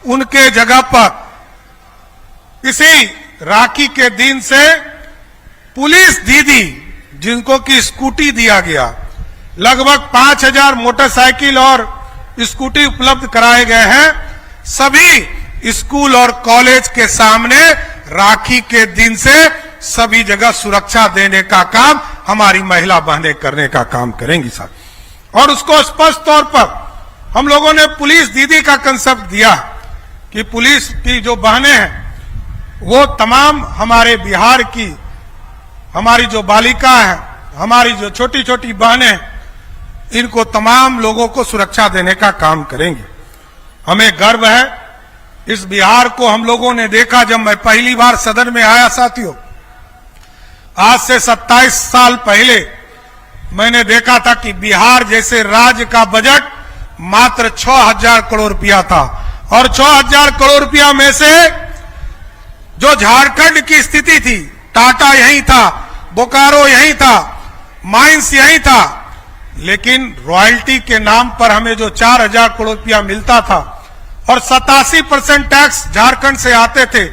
उनके जगह पर इसी राखी के दिन से पुलिस दीदी जिनको की स्कूटी दिया गया, लगभग 5000 मोटरसाइकिल और स्कूटी उपलब्ध कराए गए हैं। सभी स्कूल और कॉलेज के सामने राखी के दिन से सभी जगह सुरक्षा देने का काम हमारी महिला बहनें करने का काम करेंगी साहब। और उसको स्पष्ट तौर पर हम लोगों ने पुलिस दीदी का कंसेप्ट दिया कि पुलिस की जो बहनें हैं वो तमाम हमारे बिहार की, हमारी जो बालिका है, हमारी जो छोटी छोटी बहनें, इनको तमाम लोगों को सुरक्षा देने का काम करेंगे। हमें गर्व है इस बिहार को। हम लोगों ने देखा जब मैं पहली बार सदन में आया साथियों, आज से 27 साल पहले मैंने देखा था कि बिहार जैसे राज्य का बजट मात्र 6000 करोड़ रुपया था और 6000 करोड़ रुपया में से जो झारखंड की स्थिति थी, टाटा यहीं था, बोकारो यहीं था, माइंस यहीं था, लेकिन रॉयल्टी के नाम पर हमें जो 4000 करोड़ रुपया मिलता था और 87% टैक्स झारखंड से आते थे।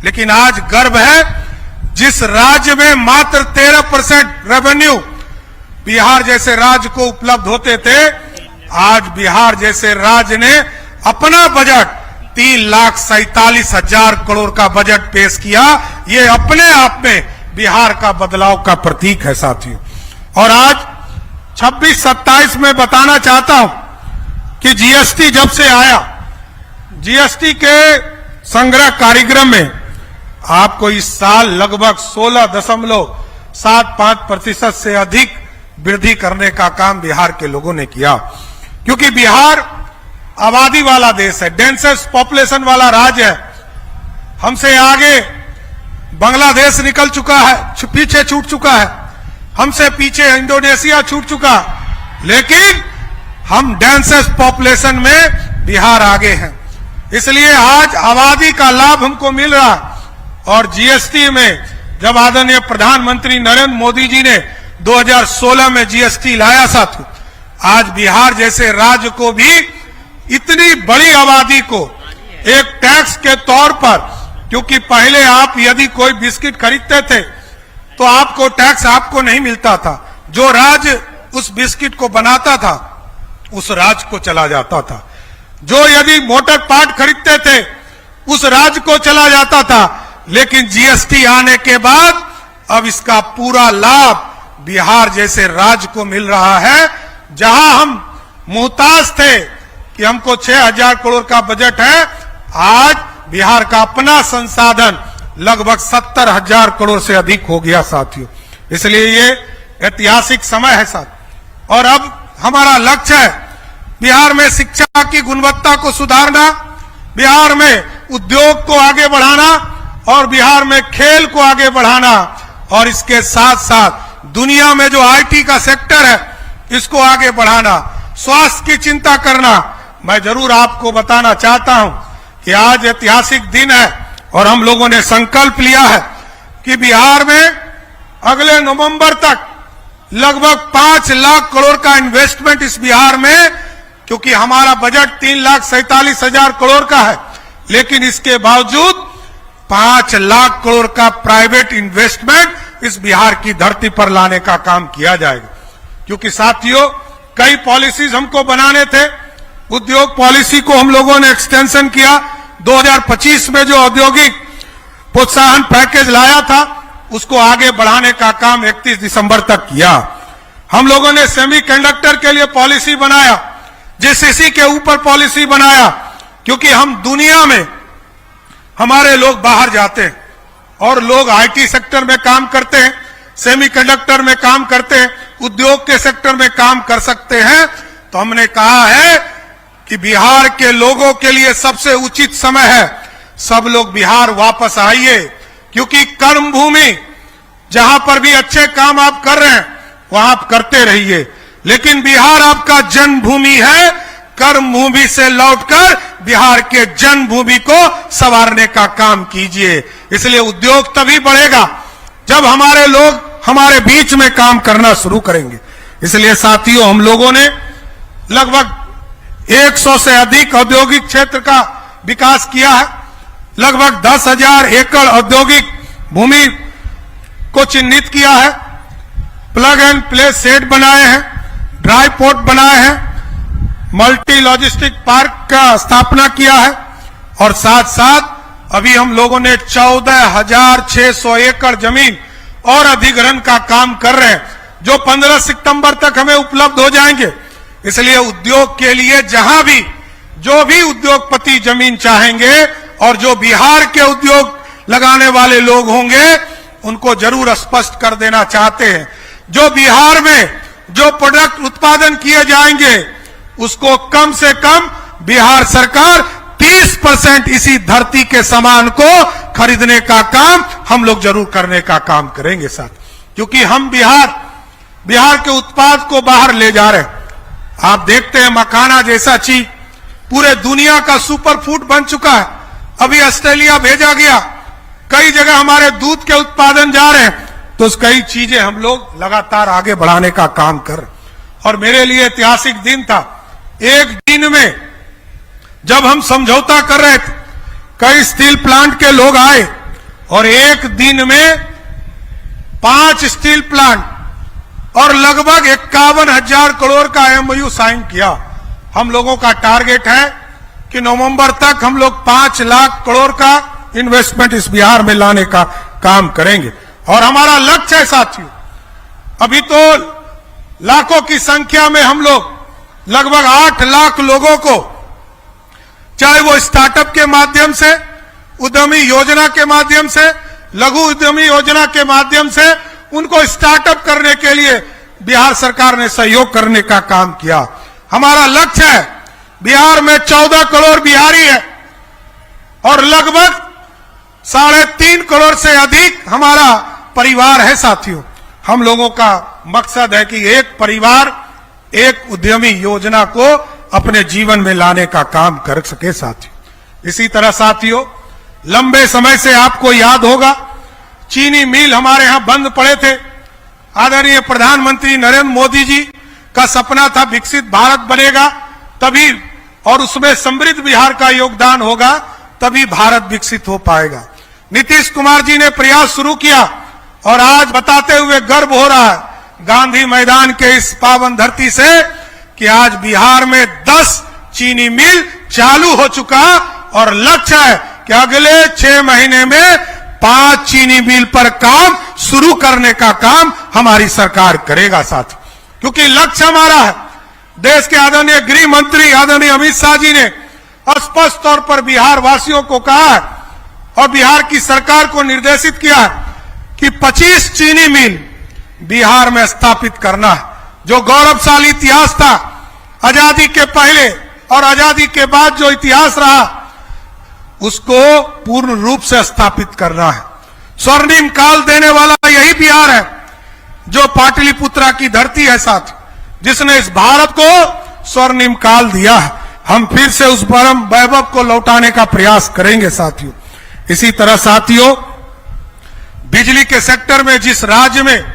लेकिन आज गर्व है जिस राज्य में मात्र 13% रेवेन्यू बिहार जैसे राज्य को उपलब्ध होते थे, आज बिहार जैसे राज्य ने अपना बजट 3,47,000 करोड़ का बजट पेश किया। ये अपने आप में बिहार का बदलाव का प्रतीक है साथियों। और आज 26-27 में बताना चाहता हूं कि जीएसटी जब से आया, जीएसटी के संग्रह कार्यक्रम में आपको इस साल लगभग 16.75% से अधिक वृद्धि करने का काम बिहार के लोगों ने किया, क्योंकि बिहार आबादी वाला देश है, डेंसेस्ट पॉपुलेशन वाला राज्य है। हमसे आगे बांग्लादेश निकल चुका है, पीछे छूट चुका है, हमसे पीछे इंडोनेशिया छूट चुका, लेकिन हम डेंसेस्ट पॉपुलेशन में बिहार आगे हैं। इसलिए आज आबादी का लाभ हमको मिल रहा है। और जीएसटी में जब आदरणीय प्रधानमंत्री नरेंद्र मोदी जी ने 2016 में जीएसटी लाया साथियों, आज बिहार जैसे राज्य को भी इतनी बड़ी आबादी को एक टैक्स के तौर पर, क्योंकि पहले आप यदि कोई बिस्किट खरीदते थे तो आपको टैक्स आपको नहीं मिलता था, जो राज्य उस बिस्किट को बनाता था उस राज्य को चला जाता था, जो यदि मोटर पार्ट खरीदते थे उस राज्य को चला जाता था। लेकिन जीएसटी आने के बाद अब इसका पूरा लाभ बिहार जैसे राज्य को मिल रहा है। जहां हम मुहताज थे कि हमको 6000 करोड़ का बजट है, आज बिहार का अपना संसाधन लगभग 70,000 करोड़ से अधिक हो गया साथियों। इसलिए ये ऐतिहासिक समय है साथ। और अब हमारा लक्ष्य है बिहार में शिक्षा की गुणवत्ता को सुधारना, बिहार में उद्योग को आगे बढ़ाना और बिहार में खेल को आगे बढ़ाना, और इसके साथ साथ दुनिया में जो आईटी का सेक्टर है इसको आगे बढ़ाना, स्वास्थ्य की चिंता करना। मैं जरूर आपको बताना चाहता हूं कि आज ऐतिहासिक दिन है और हम लोगों ने संकल्प लिया है कि बिहार में अगले नवंबर तक लगभग 5 लाख करोड़ का इन्वेस्टमेंट इस बिहार में, क्योंकि हमारा बजट 3,47,000 करोड़ का है, लेकिन इसके बावजूद 5 लाख करोड़ का प्राइवेट इन्वेस्टमेंट इस बिहार की धरती पर लाने का काम किया जाएगा। क्योंकि साथियों कई पॉलिसीज हमको बनाने थे, उद्योग पॉलिसी को हम लोगों ने एक्सटेंशन किया। 2025 में जो औद्योगिक प्रोत्साहन पैकेज लाया था उसको आगे बढ़ाने का काम 31 दिसंबर तक किया। हम लोगों ने सेमीकंडक्टर के लिए पॉलिसी बनाया, जेसीसी के ऊपर पॉलिसी बनाया, क्योंकि हम दुनिया में हमारे लोग बाहर जाते हैं और लोग आईटी सेक्टर में काम करते हैं, सेमीकंडक्टर में काम करते हैं, उद्योग के सेक्टर में काम कर सकते हैं। तो हमने कहा है कि बिहार के लोगों के लिए सबसे उचित समय है, सब लोग बिहार वापस आइए, क्योंकि कर्म भूमि जहां पर भी अच्छे काम आप कर रहे हैं वहां आप करते रहिए, लेकिन बिहार आपका जन्मभूमि है। कर्म भूमि से लौटकर बिहार के जन्मभूमि को संवारने का काम कीजिए। इसलिए उद्योग तभी बढ़ेगा जब हमारे लोग हमारे बीच में काम करना शुरू करेंगे। इसलिए साथियों हम लोगों ने लगभग 100 से अधिक औद्योगिक क्षेत्र का विकास किया है। लगभग 10,000 एकड़ औद्योगिक भूमि को चिन्हित किया है, प्लग एंड प्ले सेट बनाए हैं, ड्राई पोर्ट बनाए हैं, मल्टी लॉजिस्टिक पार्क का स्थापना किया है और साथ साथ अभी हम लोगों ने 14,600 एकड़ जमीन और अधिग्रहण का काम कर रहे हैं, जो 15 सितंबर तक हमें उपलब्ध हो जाएंगे। इसलिए उद्योग के लिए जहां भी जो भी उद्योगपति जमीन चाहेंगे और जो बिहार के उद्योग लगाने वाले लोग होंगे उनको जरूर स्पष्ट कर देना चाहते हैं, जो बिहार में जो प्रोडक्ट उत्पादन किए जाएंगे उसको कम से कम बिहार सरकार 30% इसी धरती के सामान को खरीदने का काम हम लोग जरूर करने का काम करेंगे साथ, क्योंकि हम बिहार के उत्पाद को बाहर ले जा रहे हैं। आप देखते हैं मखाना जैसा चीज पूरे दुनिया का सुपर फूड बन चुका है, अभी ऑस्ट्रेलिया भेजा गया, कई जगह हमारे दूध के उत्पादन जा रहे हैं, तो कई चीजें हम लोग लगातार आगे बढ़ाने का काम कर रहे। और मेरे लिए ऐतिहासिक दिन था, एक दिन में जब हम समझौता कर रहे थे, कई स्टील प्लांट के लोग आए और एक दिन में 5 स्टील प्लांट और लगभग 51,000 करोड़ का एमओयू साइन किया। हम लोगों का टारगेट है कि नवंबर तक हम लोग 5 लाख करोड़ का इन्वेस्टमेंट इस बिहार में लाने का काम करेंगे। और हमारा लक्ष्य है साथियों, अभी तो लाखों की संख्या में हम लोग लगभग 8 लाख लोगों को, चाहे वो स्टार्टअप के माध्यम से, उद्यमी योजना के माध्यम से, लघु उद्यमी योजना के माध्यम से उनको स्टार्टअप करने के लिए बिहार सरकार ने सहयोग करने का काम किया। हमारा लक्ष्य है, बिहार में 14 करोड़ बिहारी है और लगभग 3.5 करोड़ से अधिक हमारा परिवार है साथियों। हम लोगों का मकसद है कि एक परिवार एक उद्यमी योजना को अपने जीवन में लाने का काम कर सके साथियों। इसी तरह साथियों, लंबे समय से आपको याद होगा चीनी मिल हमारे यहां बंद पड़े थे। आदरणीय प्रधानमंत्री नरेंद्र मोदी जी का सपना था विकसित भारत बनेगा तभी, और उसमें समृद्ध बिहार का योगदान होगा तभी भारत विकसित हो पाएगा। नीतीश कुमार जी ने प्रयास शुरू किया और आज बताते हुए गर्व हो रहा है गांधी मैदान के इस पावन धरती से कि आज बिहार में 10 चीनी मिल चालू हो चुका और लक्ष्य है कि अगले 6 महीने में 5 चीनी मिल पर काम शुरू करने का काम हमारी सरकार करेगा साथ, क्योंकि लक्ष्य हमारा है। देश के आदरणीय गृह मंत्री आदरणीय अमित शाह जी ने स्पष्ट तौर पर बिहार वासियों को कहा है और बिहार की सरकार को निर्देशित किया है कि 25 चीनी मिल बिहार में स्थापित करना है। जो गौरवशाली इतिहास था आजादी के पहले और आजादी के बाद जो इतिहास रहा उसको पूर्ण रूप से स्थापित करना है। स्वर्णिम काल देने वाला यही बिहार है जो पाटलिपुत्रा की धरती है साथ, जिसने इस भारत को स्वर्णिम काल दिया है। हम फिर से उस परम वैभव को लौटाने का प्रयास करेंगे साथियों। इसी तरह साथियों, बिजली के सेक्टर में जिस राज्य में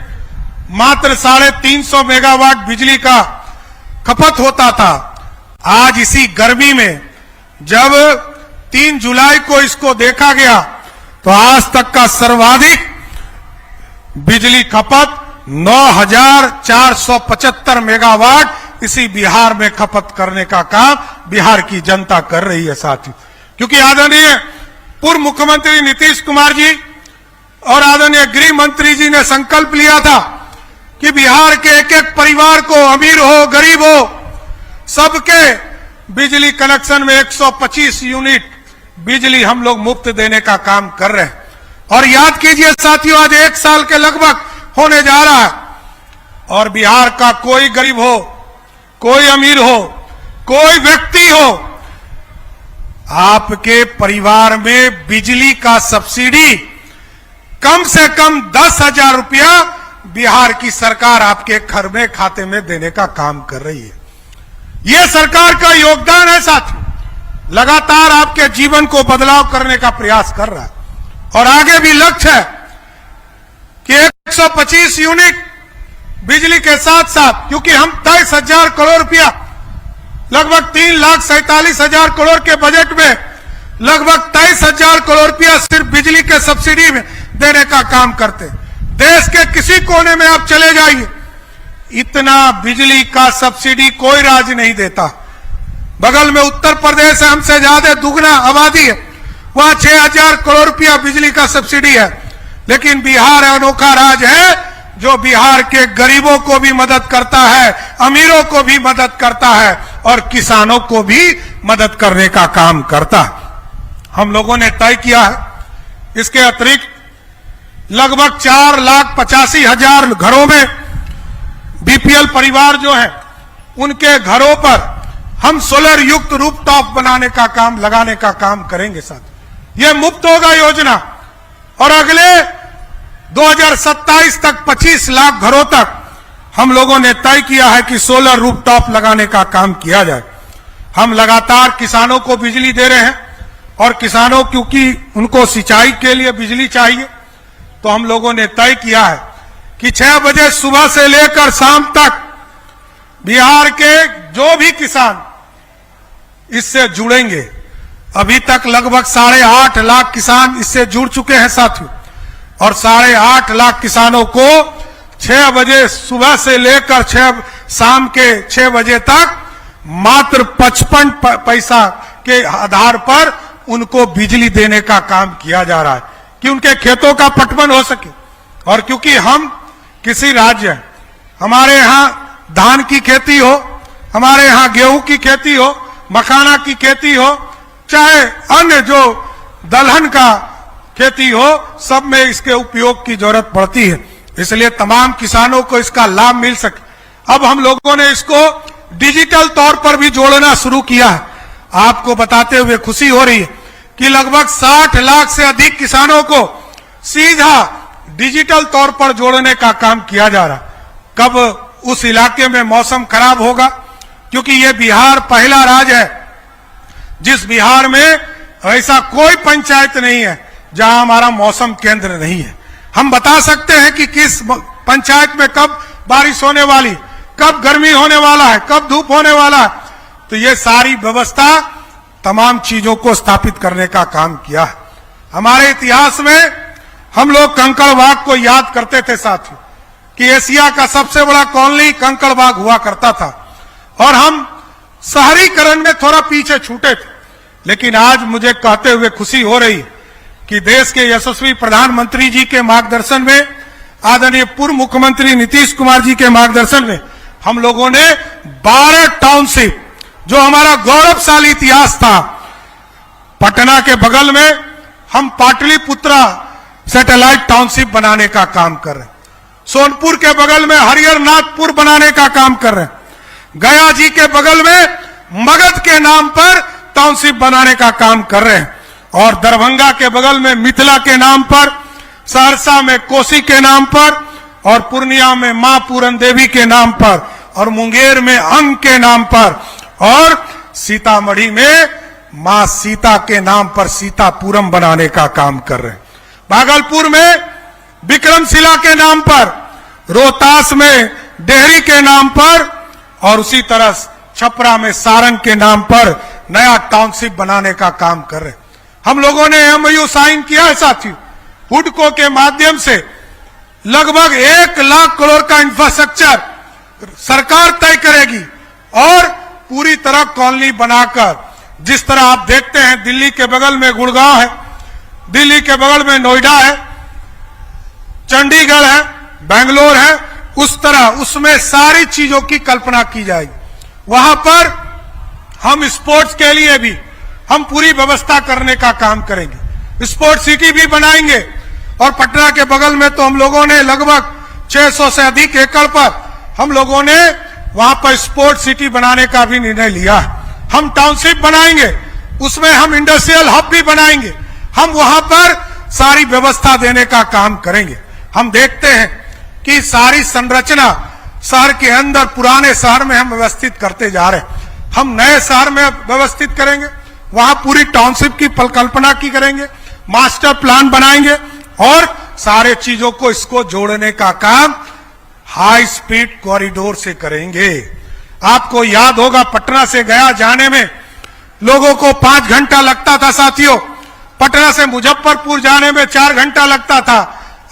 मात्र 350 मेगावाट बिजली का खपत होता था, आज इसी गर्मी में जब 3 जुलाई को इसको देखा गया तो आज तक का सर्वाधिक बिजली खपत 9,475 मेगावाट इसी बिहार में खपत करने का काम बिहार की जनता कर रही है साथियों। क्योंकि आदरणीय पूर्व मुख्यमंत्री नीतीश कुमार जी और आदरणीय गृह मंत्री जी ने संकल्प लिया था कि बिहार के एक एक परिवार को, अमीर हो गरीब हो, सबके बिजली कनेक्शन में 125 यूनिट बिजली हम लोग मुफ्त देने का काम कर रहे हैं। और याद कीजिए साथियों, आज 1 साल के लगभग होने जा रहा है और बिहार का कोई गरीब हो, कोई अमीर हो, कोई व्यक्ति हो, आपके परिवार में बिजली का सब्सिडी कम से कम 10,000 रुपया बिहार की सरकार आपके घर में खाते में देने का काम कर रही है। यह सरकार का योगदान है साथियों, लगातार आपके जीवन को बदलाव करने का प्रयास कर रहा है। और आगे भी लक्ष्य है कि 125 यूनिट बिजली के साथ साथ, क्योंकि हम 23,000 करोड़ रुपया लगभग 3,47,000 करोड़ के बजट में लगभग 23,000 करोड़ रुपया सिर्फ बिजली के सब्सिडी में देने का काम करते हैं। देश के किसी कोने में आप चले जाइए, इतना बिजली का सब्सिडी कोई राज्य नहीं देता। बगल में उत्तर प्रदेश है, हमसे ज्यादा दुगना आबादी है, वहां 6,000 करोड़ रुपया बिजली का सब्सिडी है। लेकिन बिहार अनोखा राज्य है जो बिहार के गरीबों को भी मदद करता है, अमीरों को भी मदद करता है और किसानों को भी मदद करने का काम करता है। हम लोगों ने तय किया है इसके अतिरिक्त लगभग 4,85,000 घरों में बीपीएल परिवार जो है उनके घरों पर हम सोलर युक्त रूफटॉप बनाने का काम, लगाने का काम करेंगे। साथ ये मुफ्त होगा योजना और अगले 2027 तक 25 लाख घरों तक हम लोगों ने तय किया है कि सोलर रूफटॉप लगाने का काम किया जाए। हम लगातार किसानों को बिजली दे रहे हैं और किसानों क्योंकि उनको सिंचाई के लिए बिजली चाहिए, तो हम लोगों ने तय किया है कि 6 बजे सुबह से लेकर शाम तक बिहार के जो भी किसान इससे जुड़ेंगे, अभी तक लगभग 8.5 लाख किसान इससे जुड़ चुके हैं साथियों, और 8.5 लाख किसानों को 6 बजे सुबह से लेकर शाम के 6 बजे तक मात्र 55 पैसा के आधार पर उनको बिजली देने का काम किया जा रहा है कि उनके खेतों का पटवन हो सके। और क्योंकि हम किसी राज्य हैं, हमारे यहां धान की खेती हो, हमारे यहां गेहूं की खेती हो, मखाना की खेती हो, चाहे अन्य जो दलहन का खेती हो, सब में इसके उपयोग की जरूरत पड़ती है। इसलिए तमाम किसानों को इसका लाभ मिल सके। अब हम लोगों ने इसको डिजिटल तौर पर भी जोड़ना शुरू किया है। आपको बताते हुए खुशी हो रही है कि लगभग 60 लाख से अधिक किसानों को सीधा डिजिटल तौर पर जोड़ने का काम किया जा रहा। कब उस इलाके में मौसम खराब होगा, क्योंकि ये बिहार पहला राज्य है जिस बिहार में ऐसा कोई पंचायत नहीं है जहां हमारा मौसम केंद्र नहीं है। हम बता सकते हैं कि किस पंचायत में कब बारिश होने वाली, कब गर्मी होने वाला है, कब धूप होने वाला है। तो ये सारी व्यवस्था तमाम चीजों को स्थापित करने का काम किया है। हमारे इतिहास में हम लोग कंकड़बाग को याद करते थे साथियों कि एशिया का सबसे बड़ा कॉलोनी कंकड़बाग हुआ करता था और हम शहरीकरण में थोड़ा पीछे छूटे थे। लेकिन आज मुझे कहते हुए खुशी हो रही कि देश के यशस्वी प्रधानमंत्री जी के मार्गदर्शन में, आदरणीय पूर्व मुख्यमंत्री नीतीश कुमार जी के मार्गदर्शन में हम लोगों ने 12 टाउनशिप, जो हमारा गौरवशाली इतिहास था, पटना के बगल में हम पाटलिपुत्रा सैटेलाइट टाउनशिप बनाने का काम कर रहे हैं, सोनपुर के बगल में हरिहरनाथपुर बनाने का काम कर रहे हैं, गया जी के बगल में मगध के नाम पर टाउनशिप बनाने का काम कर रहे हैं, और दरभंगा के बगल में मिथिला के नाम पर, सहरसा में कोसी के नाम पर, और पूर्णिया में मां पूरन देवी के नाम पर, और मुंगेर में अंग के नाम पर, और सीतामढ़ी में मां सीता के नाम पर सीतापुरम बनाने का काम कर रहे हैं। भागलपुर में विक्रमशिला के नाम पर, रोहतास में डेहरी के नाम पर, और उसी तरह छपरा में सारंग के नाम पर नया टाउनशिप बनाने का काम कर रहे हैं। हम लोगों ने एमओयू साइन किया है साथियों, हुडको के माध्यम से लगभग 1 लाख करोड़ का इंफ्रास्ट्रक्चर सरकार तय करेगी और पूरी तरह कॉलोनी बनाकर, जिस तरह आप देखते हैं दिल्ली के बगल में गुड़गांव है, दिल्ली के बगल में नोएडा है, चंडीगढ़ है, बेंगलोर है, उस तरह उसमें सारी चीजों की कल्पना की जाएगी। वहां पर हम स्पोर्ट्स के लिए भी हम पूरी व्यवस्था करने का काम करेंगे, स्पोर्ट्स सिटी भी बनाएंगे। और पटना के बगल में तो हम लोगों ने लगभग 600 से अधिक एकड़ पर हम लोगों ने वहां पर स्पोर्ट्स सिटी बनाने का भी निर्णय लिया है। हम टाउनशिप बनाएंगे, उसमें हम इंडस्ट्रियल हब भी बनाएंगे, हम वहां पर सारी व्यवस्था देने का काम करेंगे। हम देखते हैं कि सारी संरचना शहर के अंदर, पुराने शहर में हम व्यवस्थित करते जा रहे हैं, हम नए शहर में व्यवस्थित करेंगे, वहां पूरी टाउनशिप की कल्पना की करेंगे, मास्टर प्लान बनाएंगे और सारे चीजों को इसको जोड़ने का काम हाई स्पीड कॉरिडोर से करेंगे। आपको याद होगा पटना से गया जाने में लोगों को 5 घंटा लगता था साथियों, पटना से मुजफ्फरपुर जाने में 4 घंटा लगता था।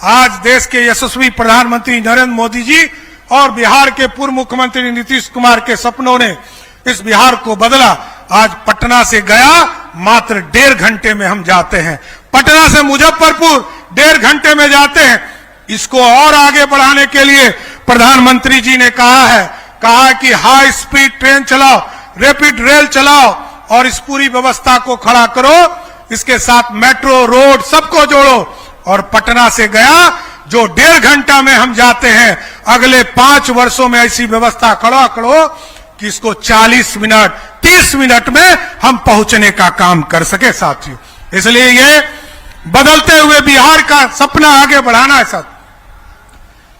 आज देश के यशस्वी प्रधानमंत्री नरेंद्र मोदी जी और बिहार के पूर्व मुख्यमंत्री नीतीश कुमार के सपनों ने इस बिहार को बदला। आज पटना से गया मात्र 1.5 घंटे में हम जाते हैं, पटना से मुजफ्फरपुर 1.5 घंटे में जाते हैं। इसको और आगे बढ़ाने के लिए प्रधानमंत्री जी ने कहा कि हाई स्पीड ट्रेन चलाओ, रैपिड रेल चलाओ और इस पूरी व्यवस्था को खड़ा करो, इसके साथ मेट्रो रोड सबको जोड़ो। और पटना से गया जो 1.5 घंटा में हम जाते हैं, अगले 5 वर्षों में ऐसी व्यवस्था खड़ा करो कि इसको 40 मिनट 30 मिनट में हम पहुंचने का काम कर सके साथियों। इसलिए ये बदलते हुए बिहार का सपना आगे बढ़ाना है साथ।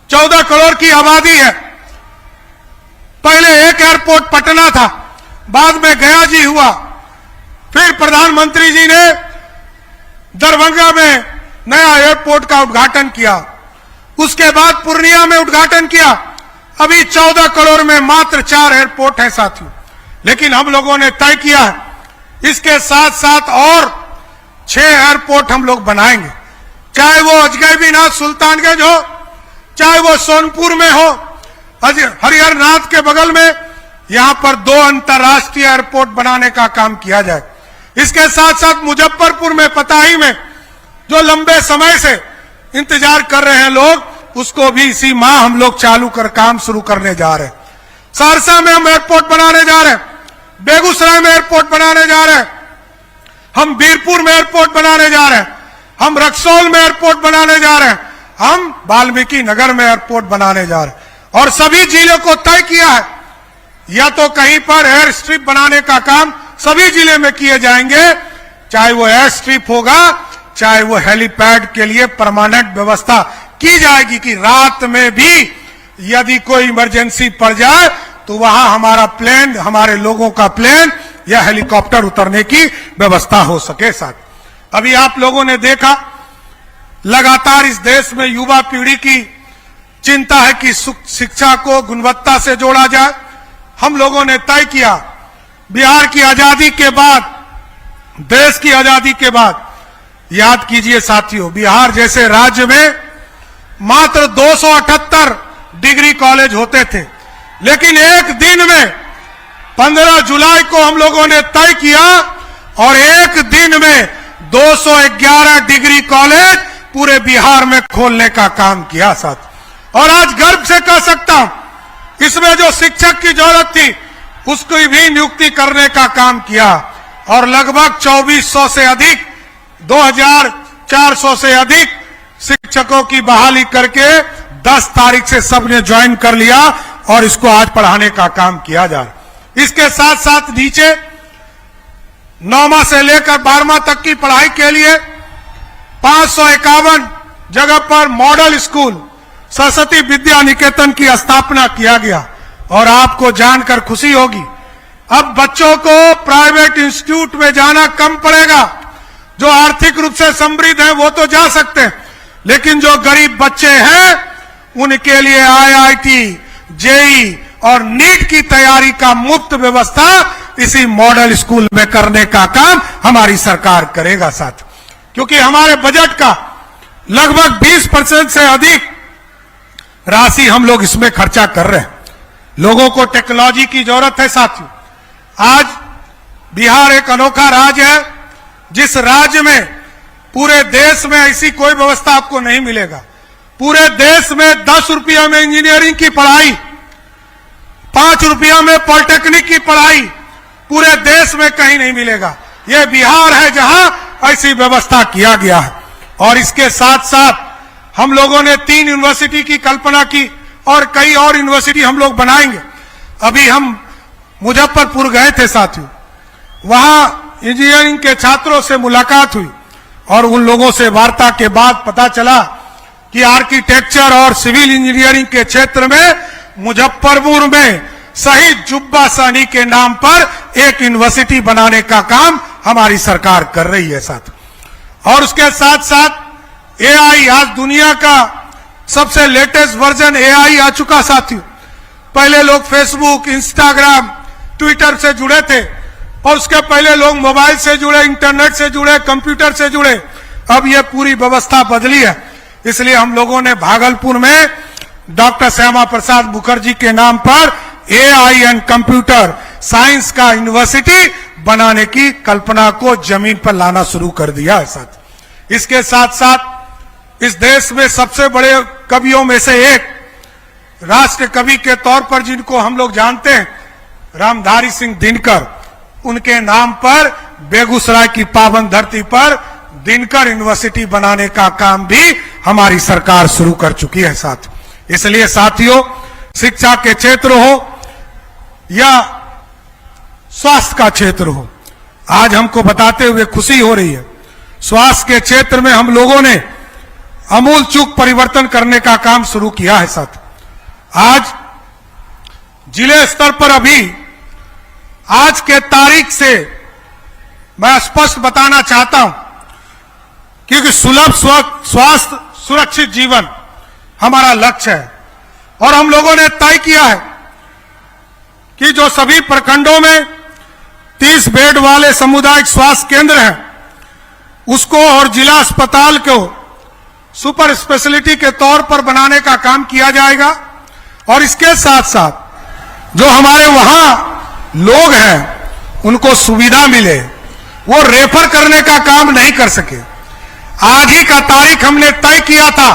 14 करोड़ की आबादी है। पहले एक एयरपोर्ट पटना था, बाद में गया जी हुआ, फिर प्रधानमंत्री जी ने दरभंगा में नया एयरपोर्ट का उद्घाटन किया, उसके बाद पूर्णिया में उद्घाटन किया। अभी 14 करोड़ में मात्र 4 एयरपोर्ट हैं साथियों। लेकिन हम लोगों ने तय किया है इसके साथ साथ और 6 एयरपोर्ट हम लोग बनाएंगे, चाहे वो अजगैबीनाथ सुल्तानगंज हो, चाहे वो सोनपुर में हो, हरिहरनाथ के बगल में यहां पर 2 अंतर्राष्ट्रीय एयरपोर्ट बनाने का काम किया जाए। इसके साथ साथ मुजफ्फरपुर में, पताही में, जो लंबे समय से इंतजार कर रहे हैं लोग, उसको भी इसी माह हम लोग चालू कर काम शुरू करने जा रहे हैं। सहरसा में हम एयरपोर्ट बनाने जा रहे हैं, बेगूसराय में एयरपोर्ट बनाने जा रहे हैं, हम बीरपुर में एयरपोर्ट बनाने जा रहे हैं, हम रक्सौल में एयरपोर्ट बनाने जा रहे हैं, हम वाल्मीकि नगर में एयरपोर्ट बनाने जा रहे हैं। और सभी जिलों को तय किया है या तो कहीं पर एयर स्ट्रिप बनाने का काम सभी जिले में किए जाएंगे, चाहे वो एयर स्ट्रिप होगा, चाहे वो हेलीपैड के लिए परमानेंट व्यवस्था की जाएगी कि रात में भी यदि कोई इमरजेंसी पड़ जाए तो वहां हमारा प्लेन, हमारे लोगों का प्लेन या हेलीकॉप्टर उतरने की व्यवस्था हो सके। साथ अभी आप लोगों ने देखा लगातार इस देश में युवा पीढ़ी की चिंता है कि शिक्षा को गुणवत्ता से जोड़ा जाए। हम लोगों ने तय किया बिहार की आजादी के बाद, देश की आजादी के बाद, याद कीजिए साथियों, बिहार जैसे राज्य में मात्र 278 डिग्री कॉलेज होते थे, लेकिन एक दिन में 15 जुलाई को हम लोगों ने तय किया और एक दिन में 211 डिग्री कॉलेज पूरे बिहार में खोलने का काम किया साथ। और आज गर्व से कह सकता हूं, इसमें जो शिक्षक की जरूरत थी उसकी भी नियुक्ति करने का काम किया और लगभग 2400 से अधिक, 2400 से अधिक शिक्षकों की बहाली करके 10 तारीख से सबने ज्वाइन कर लिया और इसको आज पढ़ाने का काम किया जा रहा है। इसके साथ साथ नीचे 9वां से लेकर 12वां तक की पढ़ाई के लिए 551 जगह पर मॉडल स्कूल सरस्वती विद्या निकेतन की स्थापना किया गया। और आपको जानकर खुशी होगी, अब बच्चों को प्राइवेट इंस्टीट्यूट में जाना कम पड़ेगा। जो आर्थिक रूप से समृद्ध हैं वो तो जा सकते हैं, लेकिन जो गरीब बच्चे हैं उनके लिए आईआईटी, जेई और नीट की तैयारी का मुफ्त व्यवस्था इसी मॉडल स्कूल में करने का काम हमारी सरकार करेगा साथ। क्योंकि हमारे बजट का लगभग 20% से अधिक राशि हम लोग इसमें खर्चा कर रहे हैं। लोगों को टेक्नोलॉजी की जरूरत है साथियों। आज बिहार एक अनोखा राज्य है, जिस राज्य में पूरे देश में ऐसी कोई व्यवस्था आपको नहीं मिलेगा। पूरे देश में 10 रुपया में इंजीनियरिंग की पढ़ाई, 5 रुपया में पॉलिटेक्निक की पढ़ाई पूरे देश में कहीं नहीं मिलेगा। यह बिहार है जहां ऐसी व्यवस्था किया गया है। और इसके साथ साथ हम लोगों ने 3 यूनिवर्सिटी की कल्पना की और कई और यूनिवर्सिटी हम लोग बनाएंगे। अभी हम मुजफ्फरपुर गए थे साथियों, वहां इंजीनियरिंग के छात्रों से मुलाकात हुई और उन लोगों से वार्ता के बाद पता चला कि आर्किटेक्चर और सिविल इंजीनियरिंग के क्षेत्र में मुजफ्फरपुर में शहीद जुब्बा सहनी के नाम पर एक यूनिवर्सिटी बनाने का काम हमारी सरकार कर रही है साथ। और उसके साथ साथ एआई, आज दुनिया का सबसे लेटेस्ट वर्जन एआई आ चुका साथियों। पहले लोग फेसबुक, इंस्टाग्राम, ट्विटर से जुड़े थे, और उसके पहले लोग मोबाइल से जुड़े, इंटरनेट से जुड़े, कंप्यूटर से जुड़े। अब ये पूरी व्यवस्था बदली है। इसलिए हम लोगों ने भागलपुर में डॉक्टर श्यामा प्रसाद मुखर्जी के नाम पर एआई एंड कंप्यूटर साइंस का यूनिवर्सिटी बनाने की कल्पना को जमीन पर लाना शुरू कर दिया है। साथ इसके साथ साथ इस देश में सबसे बड़े कवियों में से एक, राष्ट्र कवि के तौर पर जिनको हम लोग जानते हैं, रामधारी सिंह दिनकर, उनके नाम पर बेगूसराय की पावन धरती पर दिनकर यूनिवर्सिटी बनाने का काम भी हमारी सरकार शुरू कर चुकी है। साथ इसलिए साथियों, शिक्षा के क्षेत्र हो या स्वास्थ्य का क्षेत्र हो, आज हमको बताते हुए खुशी हो रही है, स्वास्थ्य के क्षेत्र में हम लोगों ने आमूल चूक परिवर्तन करने का काम शुरू किया है। साथ आज जिले स्तर पर अभी आज के तारीख से मैं स्पष्ट बताना चाहता हूं, क्योंकि सुलभ स्वास्थ्य सुरक्षित जीवन हमारा लक्ष्य है और हम लोगों ने तय किया है कि जो सभी प्रखंडों में 30 बेड वाले सामुदायिक स्वास्थ्य केंद्र हैं, उसको और जिला अस्पताल को सुपर स्पेशलिटी के तौर पर बनाने का काम किया जाएगा। और इसके साथ साथ जो हमारे वहां लोग हैं उनको सुविधा मिले, वो रेफर करने का काम नहीं कर सके। आज ही का तारीख हमने तय किया था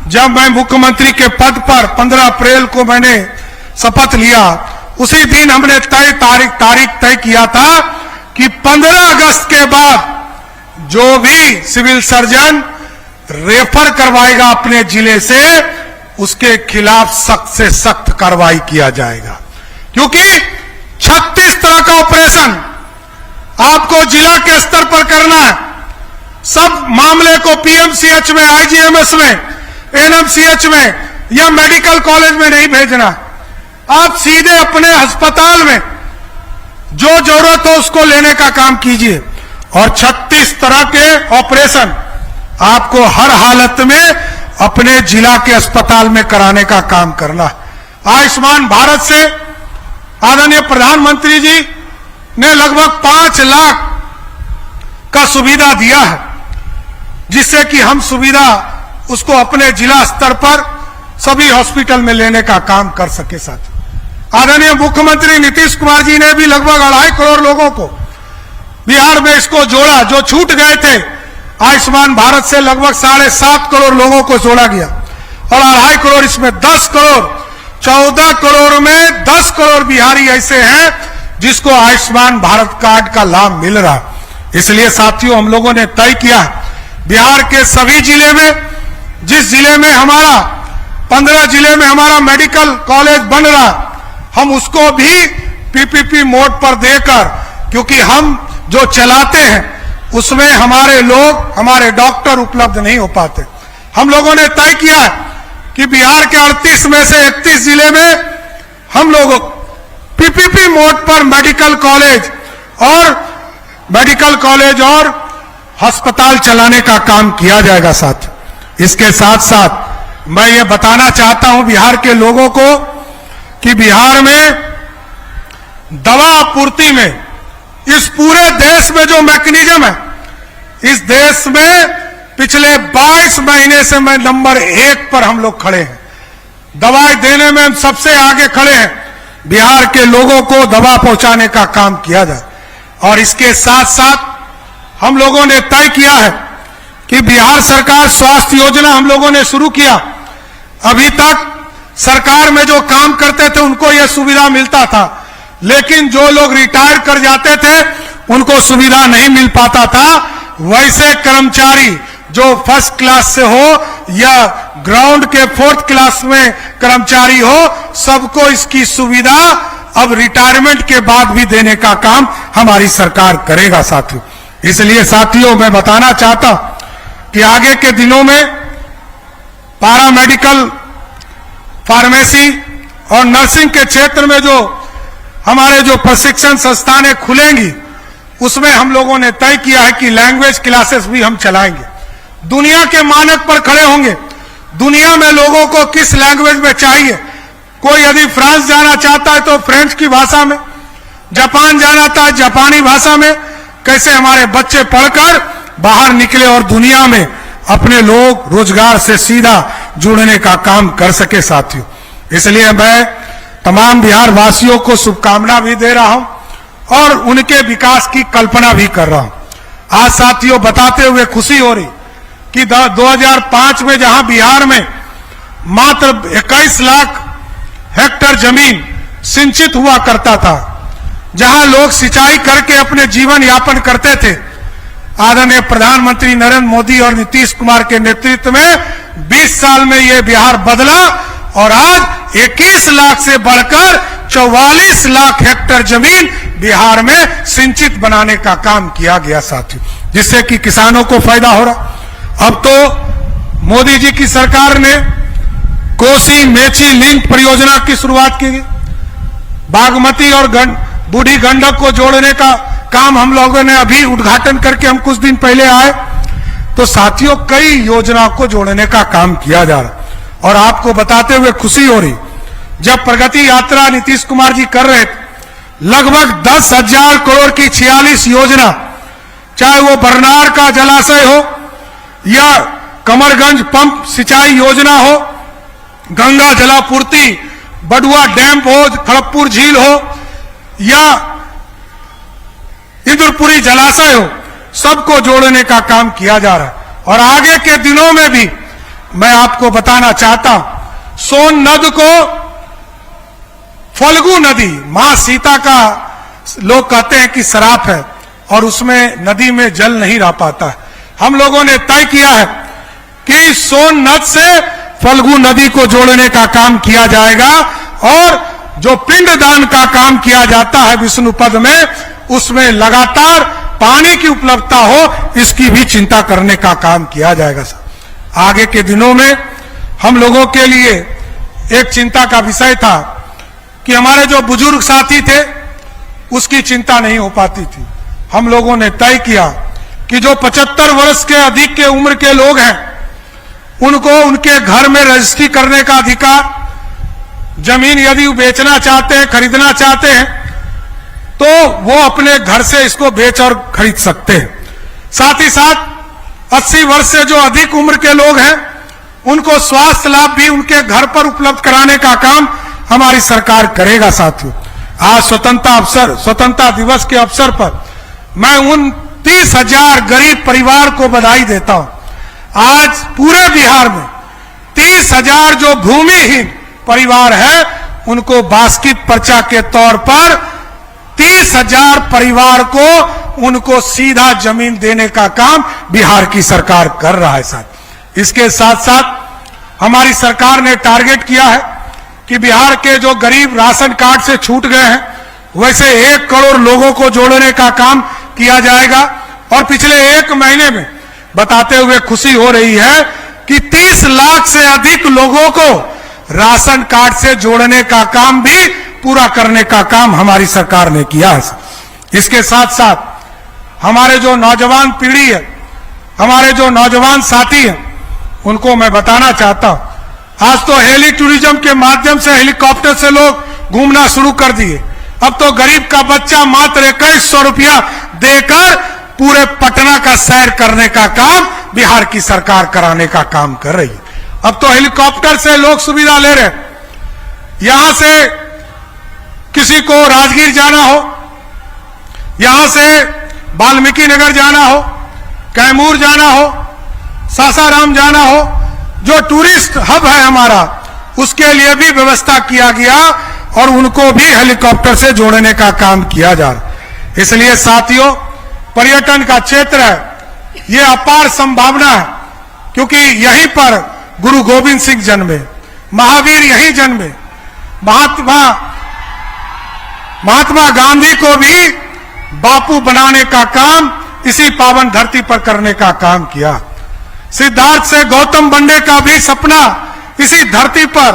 जब मैं मुख्यमंत्री के पद पर 15 अप्रैल को मैंने शपथ लिया। उसी दिन हमने तारीख तय किया था कि 15 अगस्त के बाद जो भी सिविल सर्जन रेफर करवाएगा अपने जिले से, उसके खिलाफ सख्त से सख्त कार्रवाई किया जाएगा। क्योंकि 36 तरह का ऑपरेशन आपको जिला के स्तर पर करना है। सब मामले को पीएमसीएच में, आईजीएमएस में, एनएमसीएच में या मेडिकल कॉलेज में नहीं भेजना। आप सीधे अपने अस्पताल में जो जरूरत हो उसको लेने का काम कीजिए। और 36 तरह के ऑपरेशन आपको हर हालत में अपने जिला के अस्पताल में कराने का काम करना है। आयुष्मान भारत से आदरणीय प्रधानमंत्री जी ने लगभग 5 लाख का सुविधा दिया है, जिससे कि हम सुविधा उसको अपने जिला स्तर पर सभी हॉस्पिटल में लेने का काम कर सके। साथ आदरणीय मुख्यमंत्री नीतीश कुमार जी ने भी लगभग 2.5 करोड़ लोगों को बिहार में इसको जोड़ा, जो छूट गए थे। आयुष्मान भारत से लगभग 7.5 करोड़ लोगों को जोड़ा गया और 2.5 करोड़ इसमें 10 करोड़, 14 करोड़ में 10 करोड़ बिहारी ऐसे हैं जिसको आयुष्मान भारत कार्ड का लाभ मिल रहा। इसलिए साथियों, हम लोगों ने तय किया है बिहार के सभी जिले में, जिस जिले में हमारा 15 जिले में हमारा मेडिकल कॉलेज बन रहा, हम उसको भी पीपीपी मोड पर देकर, क्योंकि हम जो चलाते हैं उसमें हमारे लोग, हमारे डॉक्टर उपलब्ध नहीं हो पाते। हम लोगों ने तय किया कि बिहार के 38 में से 31 जिले में हम लोग पीपीपी मोड पर मेडिकल कॉलेज और अस्पताल चलाने का काम किया जाएगा। साथ इसके साथ साथ मैं ये बताना चाहता हूं बिहार के लोगों को कि बिहार में दवा आपूर्ति में इस पूरे देश में जो मैकेनिज्म है, इस देश में पिछले 22 महीने से मैं नंबर 1 पर हम लोग खड़े हैं। दवाई देने में हम सबसे आगे खड़े हैं। बिहार के लोगों को दवा पहुंचाने का काम किया जाए। और इसके साथ साथ हम लोगों ने तय किया है कि बिहार सरकार स्वास्थ्य योजना हम लोगों ने शुरू किया। अभी तक सरकार में जो काम करते थे उनको यह सुविधा मिलता था, लेकिन जो लोग रिटायर कर जाते थे उनको सुविधा नहीं मिल पाता था। वैसे कर्मचारी जो फर्स्ट क्लास से हो या ग्राउंड के 4th क्लास में कर्मचारी हो, सबको इसकी सुविधा अब रिटायरमेंट के बाद भी देने का काम हमारी सरकार करेगा। साथियों, इसलिए साथियों मैं बताना चाहता हूं कि आगे के दिनों में पारा मेडिकल, फार्मेसी और नर्सिंग के क्षेत्र में जो हमारे जो प्रशिक्षण संस्थानें खुलेंगी, उसमें हम लोगों ने तय किया है कि लैंग्वेज क्लासेस भी हम चलाएंगे। दुनिया के मानक पर खड़े होंगे। दुनिया में लोगों को किस लैंग्वेज में चाहिए, कोई यदि फ्रांस जाना चाहता है तो फ्रेंच की भाषा में, जापान जाना था, जापानी भाषा में कैसे हमारे बच्चे पढ़कर बाहर निकले और दुनिया में अपने लोग रोजगार से सीधा जुड़ने का काम कर सके साथियों। इसलिए मैं तमाम बिहार वासियों को शुभकामना भी दे रहा हूं और उनके विकास की कल्पना भी कर रहा हूं। आज साथियों बताते हुए खुशी हो रही कि 2005 में जहां बिहार में मात्र 21 लाख हेक्टेयर जमीन सिंचित हुआ करता था, जहां लोग सिंचाई करके अपने जीवन यापन करते थे, आदरणीय प्रधानमंत्री नरेंद्र मोदी और नीतीश कुमार के नेतृत्व में 20 साल में यह बिहार बदला और आज 21 लाख से बढ़कर 44 लाख हेक्टेयर जमीन बिहार में सिंचित बनाने का काम किया गया साथियों, जिससे कि किसानों को फायदा हो रहा। अब तो मोदी जी की सरकार ने कोसी मेची लिंक परियोजना की शुरुआत की, बागमती और बूढ़ी गंडक को जोड़ने का काम हम लोगों ने अभी उद्घाटन करके हम कुछ दिन पहले आए। तो साथियों कई योजनाओं को जोड़ने का काम किया जा रहा और आपको बताते हुए खुशी हो रही, जब प्रगति यात्रा नीतीश कुमार जी कर रहे थे, लगभग 10,000 करोड़ की 46 योजना, चाहे वो बरनार का जलाशय हो या कमरगंज पंप सिंचाई योजना हो, गंगा जलापूर्ति बडुआ डैम हो, खड़गपुर झील हो या इंद्रपुरी जलाशय हो, सबको जोड़ने का काम किया जा रहा है। और आगे के दिनों में भी मैं आपको बताना चाहता हूं, सोन नद को फल्गु नदी, मां सीता का लोग कहते हैं कि श्राप है और उसमें नदी में जल नहीं रह पाता है। हम लोगों ने तय किया है कि सोन नद से फल्गु नदी को जोड़ने का काम किया जाएगा और जो पिंडदान का काम किया जाता है विष्णुपद में, उसमें लगातार पानी की उपलब्धता हो, इसकी भी चिंता करने का काम किया जाएगा। आगे के दिनों में हम लोगों के लिए एक चिंता का विषय था कि हमारे जो बुजुर्ग साथी थे उसकी चिंता नहीं हो पाती थी। हम लोगों ने तय किया कि जो 75 वर्ष के अधिक के उम्र के लोग हैं उनको उनके घर में रजिस्ट्री करने का अधिकार, जमीन यदि वो बेचना चाहते हैं, खरीदना चाहते हैं तो वो अपने घर से इसको बेच और खरीद सकते हैं। साथ ही साथ 80 वर्ष से जो अधिक उम्र के लोग हैं उनको स्वास्थ्य लाभ भी उनके घर पर उपलब्ध कराने का काम हमारी सरकार करेगा। साथियों आज स्वतंत्रता दिवस के अवसर पर मैं उन 30,000 गरीब परिवार को बधाई देता हूं। आज पूरे बिहार में 30,000 जो भूमिहीन परिवार है उनको बास्केट पर्चा के तौर पर 30,000 परिवार को उनको सीधा जमीन देने का काम बिहार की सरकार कर रहा है। साथ इसके साथ साथ हमारी सरकार ने टारगेट किया है कि बिहार के जो गरीब राशन कार्ड से छूट गए हैं वैसे 1 करोड़ लोगों को जोड़ने का काम किया जाएगा। और पिछले 1 महीने में बताते हुए खुशी हो रही है कि 30 लाख से अधिक लोगों को राशन कार्ड से जोड़ने का काम भी पूरा करने का काम हमारी सरकार ने किया है। इसके साथ साथ हमारे जो नौजवान पीढ़ी है, हमारे जो नौजवान साथी हैं, उनको मैं बताना चाहता हूं, आज तो हेली टूरिज्म के माध्यम से हेलीकॉप्टर से लोग घूमना शुरू कर दिए। अब तो गरीब का बच्चा मात्र 2100 रुपया देकर पूरे पटना का सैर करने का काम बिहार की सरकार कराने का काम कर रही है। अब तो हेलीकॉप्टर से लोग सुविधा ले रहे हैं। यहां से किसी को राजगीर जाना हो, यहां से वाल्मीकि नगर जाना हो, कैमूर जाना हो, सासाराम जाना हो, जो टूरिस्ट हब है हमारा, उसके लिए भी व्यवस्था किया गया और उनको भी हेलीकॉप्टर से जोड़ने का काम किया जा रहा। इसलिए साथियों पर्यटन का क्षेत्र है, ये अपार संभावना है, क्योंकि यहीं पर गुरु गोविंद सिंह जन्मे, महावीर यहीं जन्मे, महात्मा गांधी को भी बापू बनाने का काम इसी पावन धरती पर करने का काम किया। सिद्धार्थ से गौतम बनने का भी सपना इसी धरती पर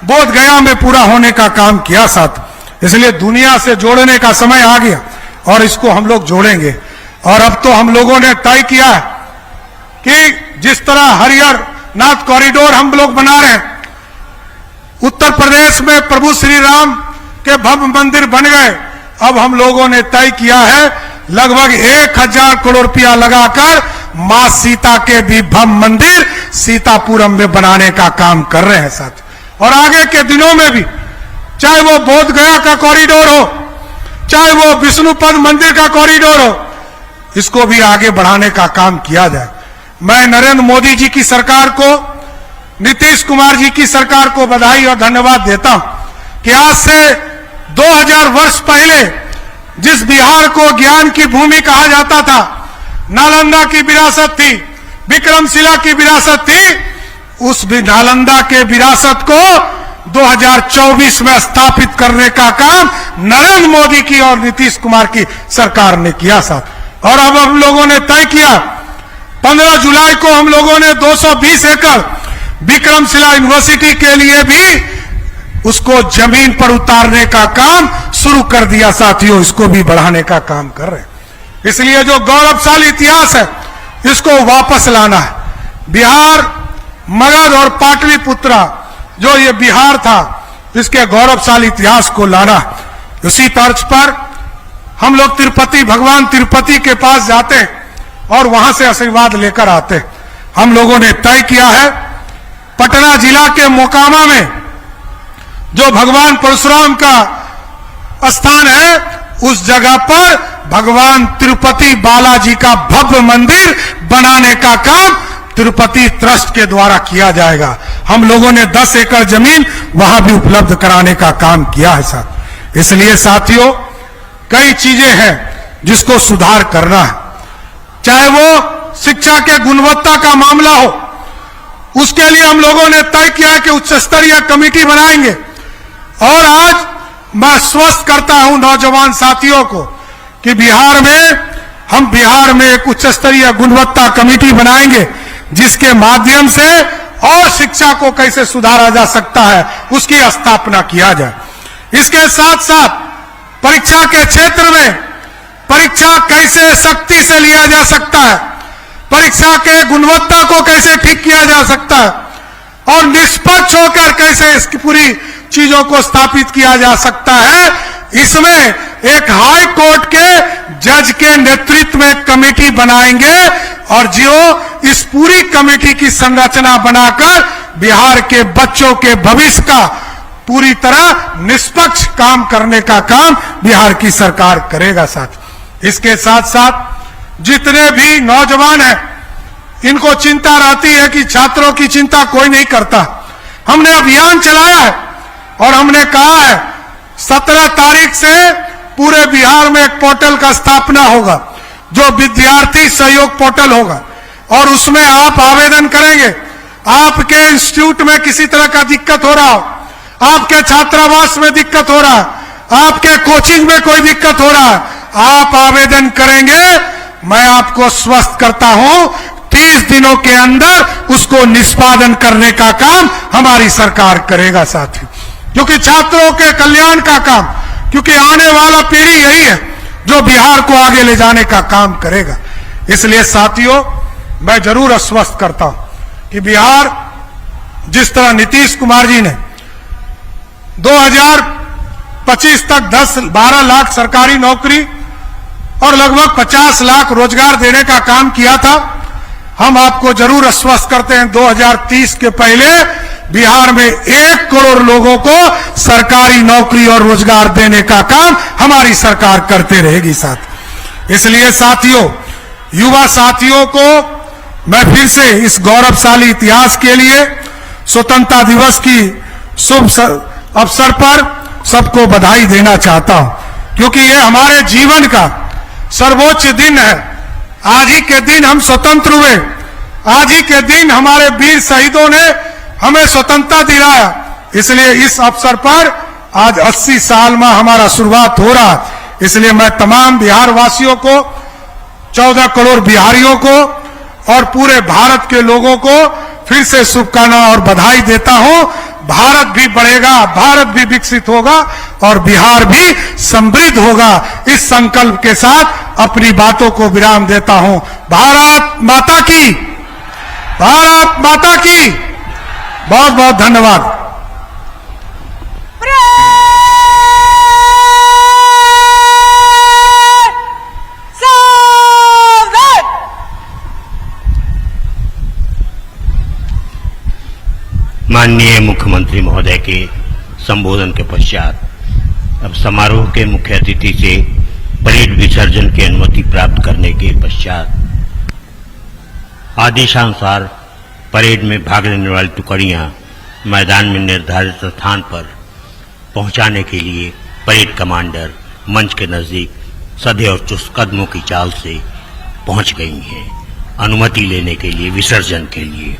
बोध गया में पूरा होने का काम किया। साथ इसलिए दुनिया से जोड़ने का समय आ गया और इसको हम लोग जोड़ेंगे। और अब तो हम लोगों ने तय किया है कि जिस तरह हरिहर नाथ कॉरिडोर हम लोग बना रहे हैं, उत्तर प्रदेश में प्रभु श्री राम के भव्य मंदिर बन गए, अब हम लोगों ने तय किया है लगभग 1000 करोड़ रुपया लगाकर मां सीता के भी भव्य मंदिर सीतापुरम में बनाने का काम कर रहे हैं साथ। और आगे के दिनों में भी, चाहे वो बोध गया का कॉरिडोर हो, चाहे वो विष्णुपद मंदिर का कॉरिडोर हो, इसको भी आगे बढ़ाने का काम किया जाए। मैं नरेंद्र मोदी जी की सरकार को, नीतीश कुमार जी की सरकार को बधाई और धन्यवाद देता हूं कि आज से 2000 वर्ष पहले जिस बिहार को ज्ञान की भूमि कहा जाता था, नालंदा की विरासत थी, विक्रमशिला की विरासत थी, उस भी नालंदा के विरासत को 2024 में स्थापित करने का काम नरेंद्र मोदी की और नीतीश कुमार की सरकार ने किया साथ। और अब हम लोगों ने तय किया 15 जुलाई को हम लोगों ने 220 एकड़ विक्रमशिला यूनिवर्सिटी के लिए भी उसको जमीन पर उतारने का काम शुरू कर दिया साथियों। इसको भी बढ़ाने का काम कर रहे हैं। इसलिए जो गौरवशाली इतिहास है इसको वापस लाना है। बिहार, मगध और पाटलिपुत्रा जो ये बिहार था, इसके गौरवशाली इतिहास को लाना। उसी तर्ज पर हम लोग तिरुपति, भगवान तिरुपति के पास जाते हैं और वहां से आशीर्वाद लेकर आते हैं। हम लोगों ने तय किया है पटना जिला के मोकामा में जो भगवान परशुराम का स्थान है, उस जगह पर भगवान तिरुपति बालाजी का भव्य मंदिर बनाने का काम तिरुपति ट्रस्ट के द्वारा किया जाएगा। हम लोगों ने 10 एकड़ जमीन वहां भी उपलब्ध कराने का काम किया है साथ। इसलिए साथियों, कई चीजें हैं जिसको सुधार करना है। चाहे वो शिक्षा के गुणवत्ता का मामला हो, उसके लिए हम लोगों ने तय किया है कि उच्च स्तरीय कमेटी बनाएंगे। और आज मैं स्वस्थ करता हूं नौजवान साथियों को कि बिहार में एक उच्च स्तरीय गुणवत्ता कमेटी बनाएंगे, जिसके माध्यम से और शिक्षा को कैसे सुधारा जा सकता है उसकी स्थापना किया जाए। इसके साथ साथ परीक्षा के क्षेत्र में परीक्षा कैसे सख्ती से लिया जा सकता है, परीक्षा के गुणवत्ता को कैसे ठीक किया जा सकता है और निष्पक्ष होकर कैसे इसकी पूरी चीजों को स्थापित किया जा सकता है, इसमें एक हाई कोर्ट के जज के नेतृत्व में कमेटी बनाएंगे और जो इस पूरी कमेटी की संरचना बनाकर बिहार के बच्चों के भविष्य का पूरी तरह निष्पक्ष काम करने का काम बिहार की सरकार करेगा साथ। इसके साथ साथ जितने भी नौजवान हैं, इनको चिंता रहती है कि छात्रों की चिंता कोई नहीं करता। हमने अभियान चलाया है और हमने कहा है 17 तारीख से पूरे बिहार में एक पोर्टल का स्थापना होगा जो विद्यार्थी सहयोग पोर्टल होगा और उसमें आप आवेदन करेंगे। आपके इंस्टीट्यूट में किसी तरह का दिक्कत हो रहा हो, आपके छात्रावास में दिक्कत हो रहा है, आपके कोचिंग में कोई दिक्कत हो रहा है, आप आवेदन करेंगे। मैं आपको स्वस्थ करता हूं 30 दिनों के अंदर उसको निष्पादन करने का काम हमारी सरकार करेगा साथी, क्योंकि छात्रों के कल्याण का काम, क्योंकि आने वाला पीढ़ी यही है जो बिहार को आगे ले जाने का काम करेगा। इसलिए साथियों, मैं जरूर आश्वस्त करता हूं कि बिहार जिस तरह नीतीश कुमार जी ने 2025 तक 10-12 लाख सरकारी नौकरी और लगभग 50 लाख रोजगार देने का काम किया था, हम आपको जरूर आश्वस्त करते हैं 2030 के पहले बिहार में 1 करोड़ लोगों को सरकारी नौकरी और रोजगार देने का काम हमारी सरकार करते रहेगी साथ। इसलिए साथियों, युवा साथियों को मैं फिर से इस गौरवशाली इतिहास के लिए स्वतंत्रता दिवस की शुभ अवसर पर सबको बधाई देना चाहता हूं, क्योंकि ये हमारे जीवन का सर्वोच्च दिन है। आज ही के दिन हम स्वतंत्र हुए, आज ही के दिन हमारे वीर शहीदों ने हमें स्वतंत्रता दिलाया। इसलिए इस अवसर पर आज 80 साल में हमारा शुरुआत हो रहा है। इसलिए मैं तमाम बिहार वासियों को, 14 करोड़ बिहारियों को और पूरे भारत के लोगों को फिर से शुभकामनाएं और बधाई देता हूं। भारत भी बढ़ेगा, भारत भी विकसित होगा और बिहार भी समृद्ध होगा। इस संकल्प के साथ अपनी बातों को विराम देता हूं। भारत माता की, भारत माता की। बहुत बहुत धन्यवाद। माननीय मुख्यमंत्री महोदय के संबोधन के पश्चात अब समारोह के मुख्य अतिथि से परेड विसर्जन की अनुमति प्राप्त करने के पश्चात आदेशानुसार परेड में भाग लेने वाली टुकड़ियां मैदान में निर्धारित स्थान पर पहुंचाने के लिए परेड कमांडर मंच के नजदीक सधे और चुस्त कदमों की चाल से पहुंच गई हैं अनुमति लेने के लिए, विसर्जन के लिए।